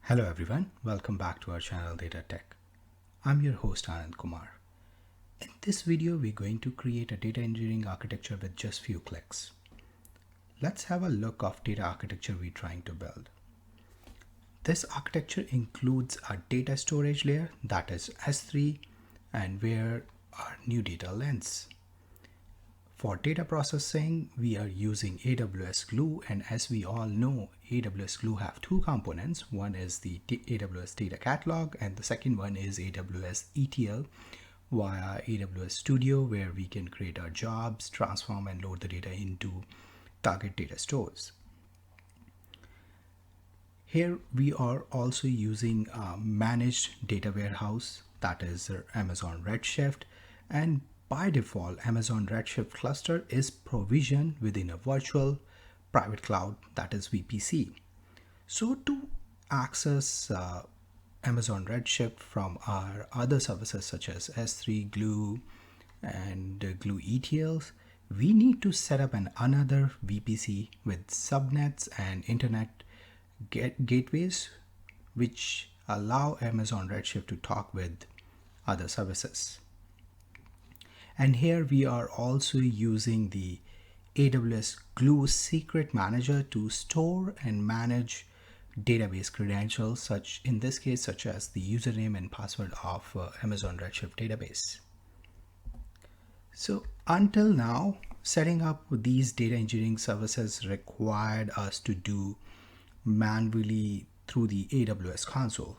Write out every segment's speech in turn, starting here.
Hello everyone, welcome back to our channel Data Tech. I'm your host Anand Kumar. In this video, we're going to create a data engineering architecture with just few clicks. Let's have a look of data architecture we're trying to build. This architecture includes a data storage layer, that is S3, and where our new data lens. For data processing, we are using AWS Glue, and as we all know, AWS Glue have two components. One is the AWS Data Catalog, and the second one is AWS ETL via AWS Studio, where we can create our jobs, transform, and load the data into target data stores. Here we are also using a managed data warehouse, that is Amazon Redshift, and by default, Amazon Redshift cluster is provisioned within a virtual private cloud, that is VPC. So to access Amazon Redshift from our other services such as S3, Glue, and Glue ETLs, we need to set up another VPC with subnets and internet gateways, which allow Amazon Redshift to talk with other services. And here we are also using the AWS Glue Secret Manager to store and manage database credentials, such as the username and password of Amazon Redshift database. So until now, setting up these data engineering services required us to do manually through the AWS console,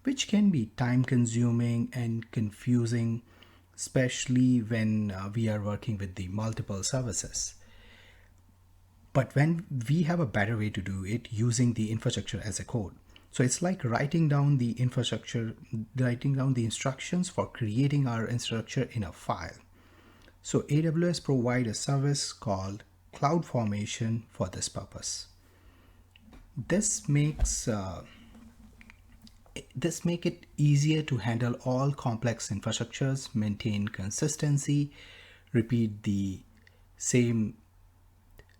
which can be time consuming and confusing, especially when we are working with the multiple services. But when we have a better way to do it using the infrastructure as a code. So it's like writing down the instructions for creating our infrastructure in a file. So AWS provides a service called Cloud Formation for this purpose. This makes it easier to handle all complex infrastructures, maintain consistency, repeat the same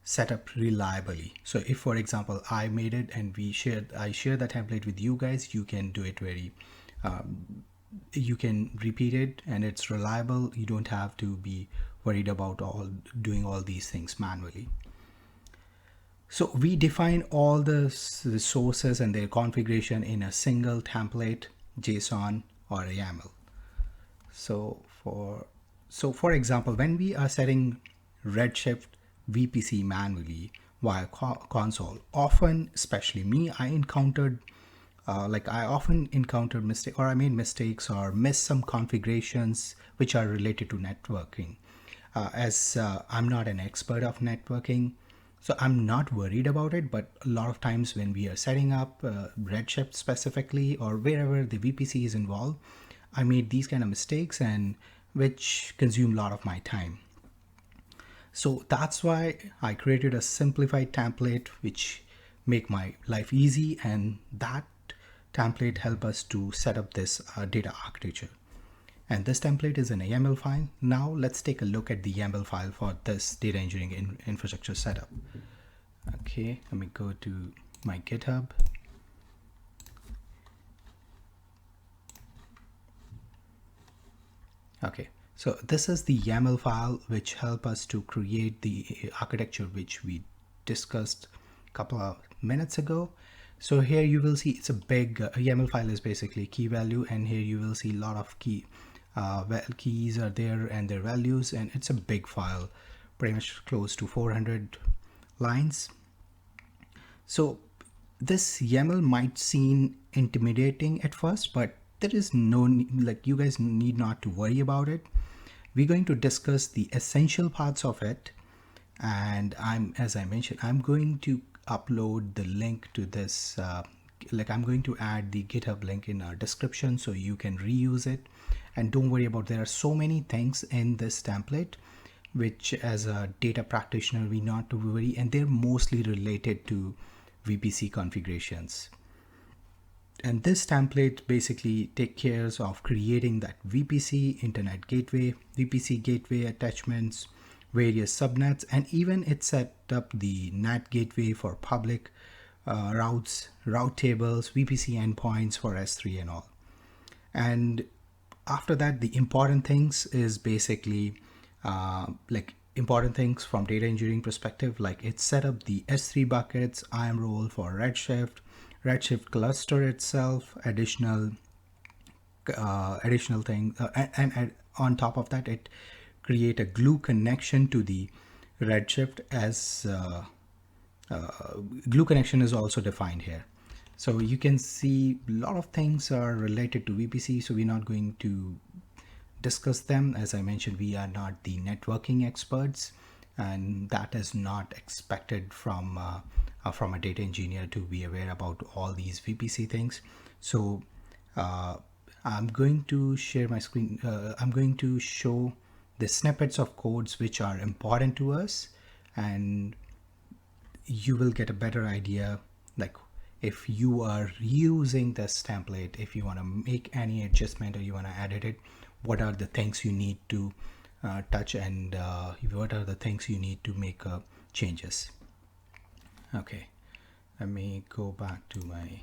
setup reliably. So if, for example, I made it and I share the template with you guys, you can do it you can repeat it and it's reliable. You don't have to be worried about doing all these things manually. So we define all the sources and their configuration in a single template, JSON or a YAML. So for example, when we are setting Redshift VPC manually via console, often, especially me, I often encountered I made mistakes or missed some configurations which are related to networking. As I'm not an expert of networking, so I'm not worried about it, but a lot of times when we are setting up Redshift specifically or wherever the VPC is involved, I made these kind of mistakes and which consume a lot of my time. So that's why I created a simplified template which make my life easy, and that template help us to set up this data architecture. And this template is in a YAML file. Now let's take a look at the YAML file for this data engineering infrastructure setup. Okay, let me go to my GitHub. Okay, so this is the YAML file which help us to create the architecture which we discussed a couple of minutes ago. So here you will see it's a big YAML file is basically key value, and here you will see a lot of keys are there and their values, and it's a big file, pretty much close to 400 lines. So this YAML might seem intimidating at first, but there is no, you guys need not to worry about it. We're going to discuss the essential parts of it, and as I mentioned, I'm going to upload the link to this I'm going to add the GitHub link in our description so you can reuse it. And don't worry about, there are so many things in this template which as a data practitioner we not to worry, and they're mostly related to VPC configurations. And this template basically takes care of creating that VPC, internet gateway, VPC gateway attachments, various subnets, and even it set up the NAT gateway for public route tables, VPC endpoints for S3 and all. And after that, the important things is basically like important things from data engineering perspective, like it set up the S3 buckets, IAM role for Redshift cluster itself, additional thing, and on top of that, it create a glue connection to the Redshift as glue connection is also defined here. So you can see a lot of things are related to VPC, so we're not going to discuss them. As I mentioned, we are not the networking experts, and that is not expected from a data engineer to be aware about all these VPC things. So I'm going to share my screen. I'm going to show the snippets of codes which are important to us, and you will get a better idea, like if you are using this template, if you want to make any adjustment or you want to edit it, what are the things you need to touch, and what are the things you need to make changes. Okay, let me go back to my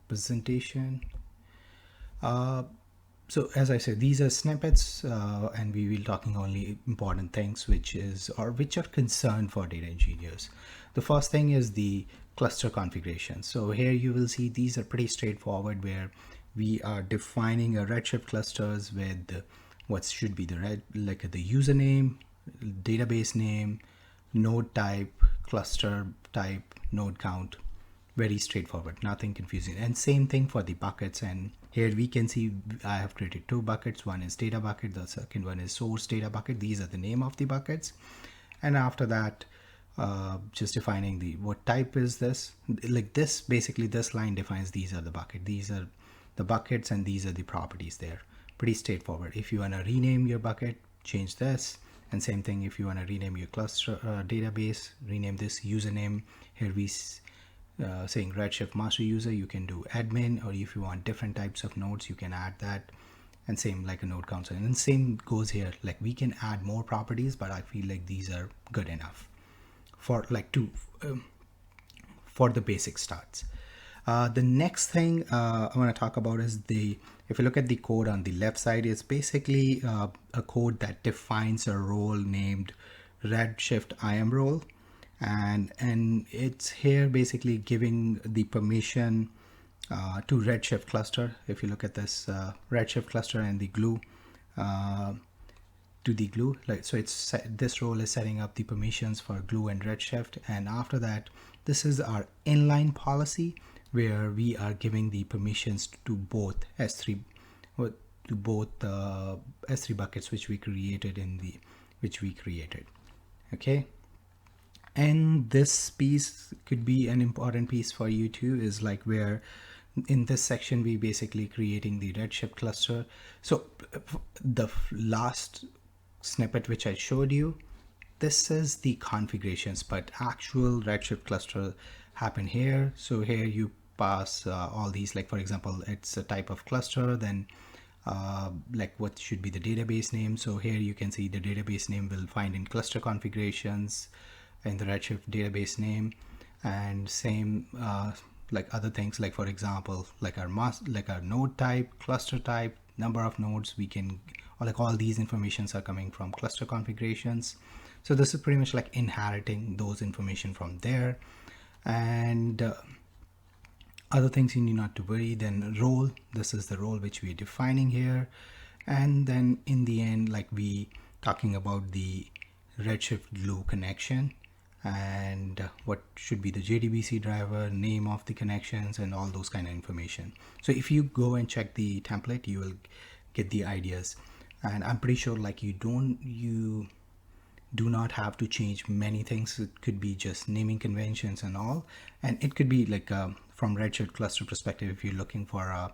presentation. So as I said, these are snippets, and we will be talking only important things which are concerned for data engineers. The first thing is the cluster configuration. So here you will see these are pretty straightforward, where we are defining a Redshift clusters with what should be the username, database name, node type, cluster type, node count. Very straightforward, nothing confusing. And same thing for the buckets. And here we can see I have created two buckets. One is data bucket, the second one is source data bucket. These are the name of the buckets. And after that, just defining what type is this. Like this, basically this line defines these are the bucket. These are the buckets and these are the properties there. Pretty straightforward. If you want to rename your bucket, change this. And same thing if you want to rename your cluster database, rename this username. Here we saying Redshift master user, you can do admin, or if you want different types of nodes, you can add that. And same like a node counselor. And same goes here, like we can add more properties, but I feel like these are good enough for for the basic starts. The next thing I want to talk about is if you look at the code on the left side, it's basically a code that defines a role named Redshift IAM role. And it's here basically giving the permission to Redshift cluster. If you look at this Redshift cluster and the glue, to the glue, like so it's this role is setting up the permissions for glue and Redshift. And after that, this is our inline policy, where we are giving the permissions to both S3 S3 buckets which we created okay. And this piece could be an important piece for you too, is like where in this section we basically creating the Redshift cluster. So the last snippet which I showed you, this is the configurations, but actual Redshift cluster happen here. So here you pass all these, like for example, it's a type of cluster, then like what should be the database name. So here you can see the database name will find in cluster configurations in the Redshift database name. And same like other things, like for example, like our node type, cluster type, number of nodes, we can, or like all these informations are coming from cluster configurations. So this is pretty much like inheriting those information from there. And other things you need not to worry. Then role, this is the role which we're defining here. And then in the end, like we talking about the Redshift glue connection, and what should be the JDBC driver, name of the connections, and all those kind of information. So if you go and check the template, you will get the ideas. And I'm pretty sure like you do not have to change many things. It could be just naming conventions and all. And it could be like from Redshift cluster perspective, if you're looking for a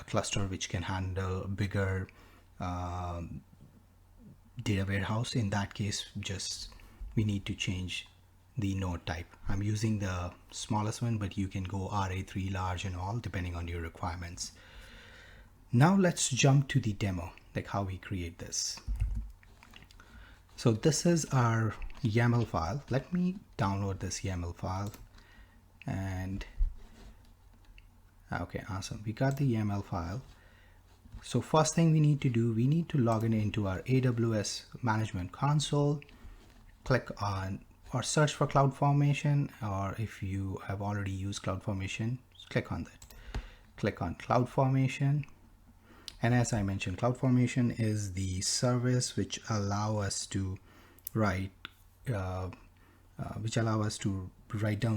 cluster which can handle bigger data warehouse, in that case just we need to change the node type. I'm using the smallest one, but you can go RA3 large and all depending on your requirements. Now let's jump to the demo, like how we create this. So this is our YAML file. Let me download this YAML file. And okay, awesome. We got the YAML file. So first thing we need to do, we need to log in into our AWS Management Console. Click on or search for Cloud Formation, or if you have already used Cloud Formation, click on that. Click on Cloud Formation. And as I mentioned, Cloud Formation is the service which allow us to write down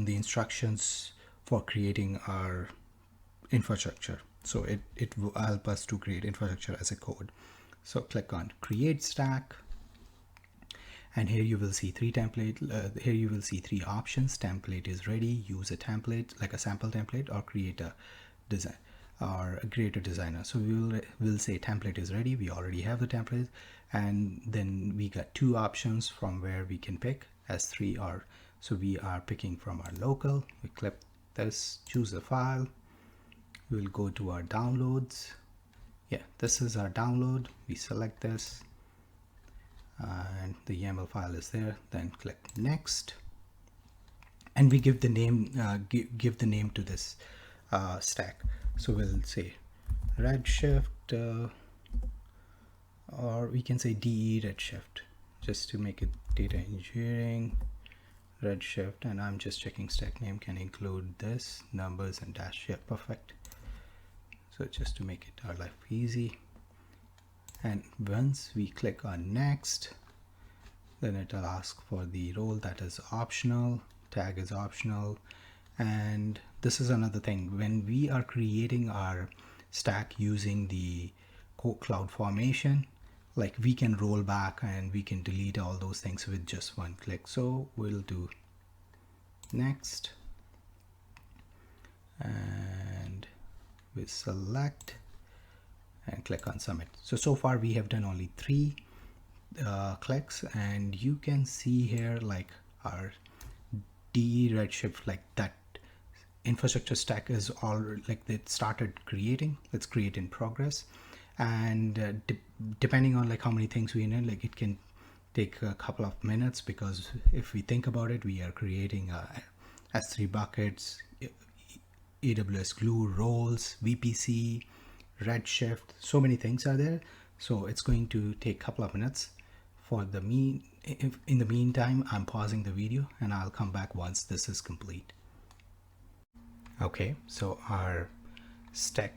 the instructions for creating our infrastructure. So it will help us to create infrastructure as a code. So click on Create Stack, and here you will see three options. Template is ready. Use a template like a sample template, or create a design or create a designer. So we'll say template is ready. We already have the template, and then we got two options from where we can pick S3 or so we are picking from our local. We click this, choose the file. We'll go to our downloads. Yeah, this is our download. We select this, and the YAML file is there. Then click next, and we give the name give the name to this stack. So we'll say Redshift, or we can say DE Redshift, just to make it Data Engineering Redshift. And I'm just checking stack name can include this numbers and dash. Yeah, perfect. So just to make it our life easy. And once we click on next, then it'll ask for the role that is optional, tag is optional. And this is another thing, when we are creating our stack using the Cloud Formation, like we can roll back and we can delete all those things with just one click. So we'll do next, and we select and click on submit. So far we have done only 3 clicks, and you can see here like our DE Redshift, like that infrastructure stack is all like it started creating. Let's create in progress, and depending on like how many things we need, like it can take a couple of minutes, because if we think about it, we are creating S3 buckets, AWS Glue, roles, VPC, Redshift, so many things are there. So it's going to take a couple of minutes. In the meantime, I'm pausing the video and I'll come back once this is complete. Okay, so our stack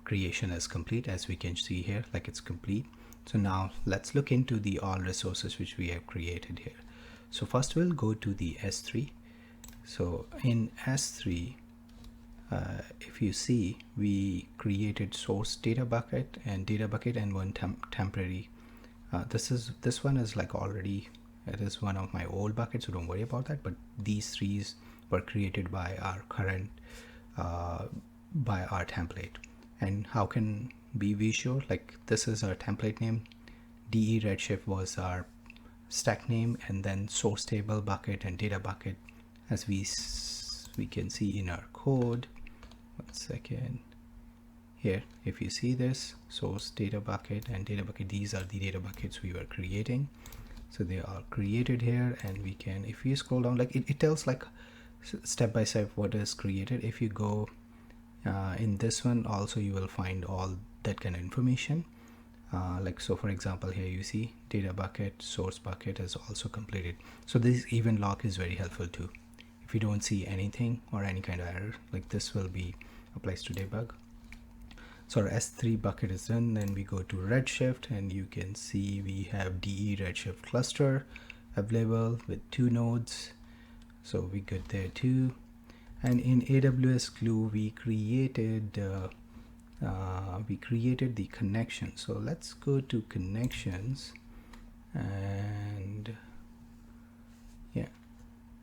creation is complete, as we can see here, like it's complete. So now let's look into the all resources which we have created here. So first we'll go to the S3. So in S3, if you see, we created source data bucket and one temporary. This one is like already, it is one of my old buckets, so don't worry about that. But these 3 were created by our current by our template. And how can we be sure? Like this is our template name, DE Redshift was our stack name, and then source table bucket and data bucket, as we can see in our code. 1 second. Here, if you see this, source data bucket and data bucket, these are the data buckets we were creating. So they are created here, and we can, if you scroll down, like it tells like step by step what is created. If you go in this one also, you will find all that kind of information. Like so for example, here you see data bucket, source bucket is also completed. So this event log is very helpful too. If you don't see anything or any kind of error, like this will be applies to debug. So our S3 bucket is done. Then we go to Redshift, and you can see we have DE Redshift cluster available with 2 nodes. So we good there too. And in AWS Glue, we created the connection. So let's go to connections, and yeah.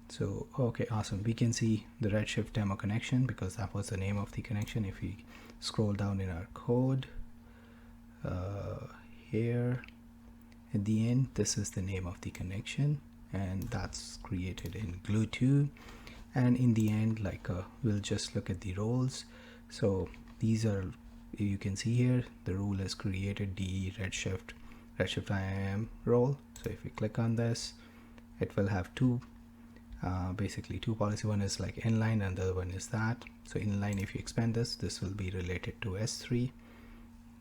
So okay, awesome. We can see the Redshift demo connection because that was the name of the connection. If we scroll down in our code, here at the end, this is the name of the connection, and that's created in Glue 2. And in the end, like we'll just look at the roles. So these are, you can see here, the role is created, DE Redshift IAM role. So if we click on this, it will have two basically two policy. One is like inline and the other one is that. So inline, if you expand this will be related to S3,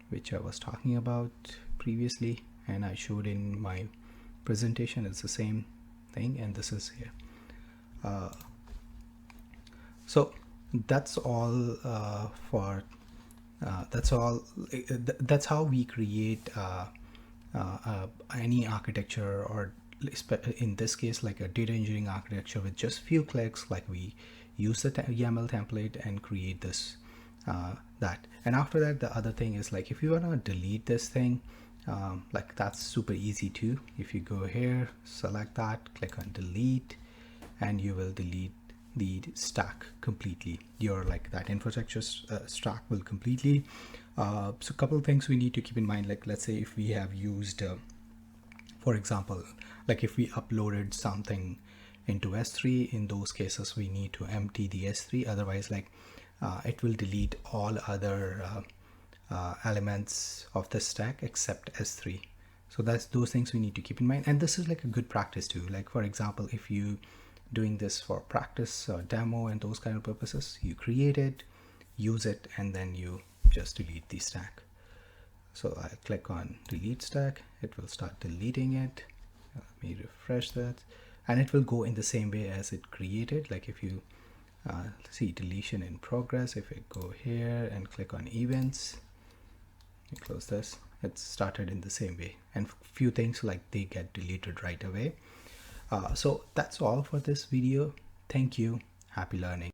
which I was talking about previously and I showed in my presentation. It's the same thing, and this is here. So that's all for that's all. That's how we create any architecture, or in this case like a data engineering architecture with just few clicks. Like we use the YAML template and create this that. And after that, the other thing is like if you want to delete this thing, like that's super easy too. If you go here, select that, click on delete, and you will delete the stack completely. Your like that infrastructure stack will completely. So a couple of things we need to keep in mind. Like let's say if we have used for example, like if we uploaded something into S3, in those cases we need to empty the S3. Otherwise, like it will delete all other elements of the stack except S3. So that's those things we need to keep in mind. And this is like a good practice too. Like for example, if you doing this for practice or demo and those kind of purposes, you create it, use it, and then you just delete the stack. So I click on delete stack, it will start deleting it. Let me refresh that, and it will go in the same way as it created. Like if you see deletion in progress, if I go here and click on events and close this, it started in the same way, and few things like they get deleted right away. So that's all for this video. Thank you. Happy learning.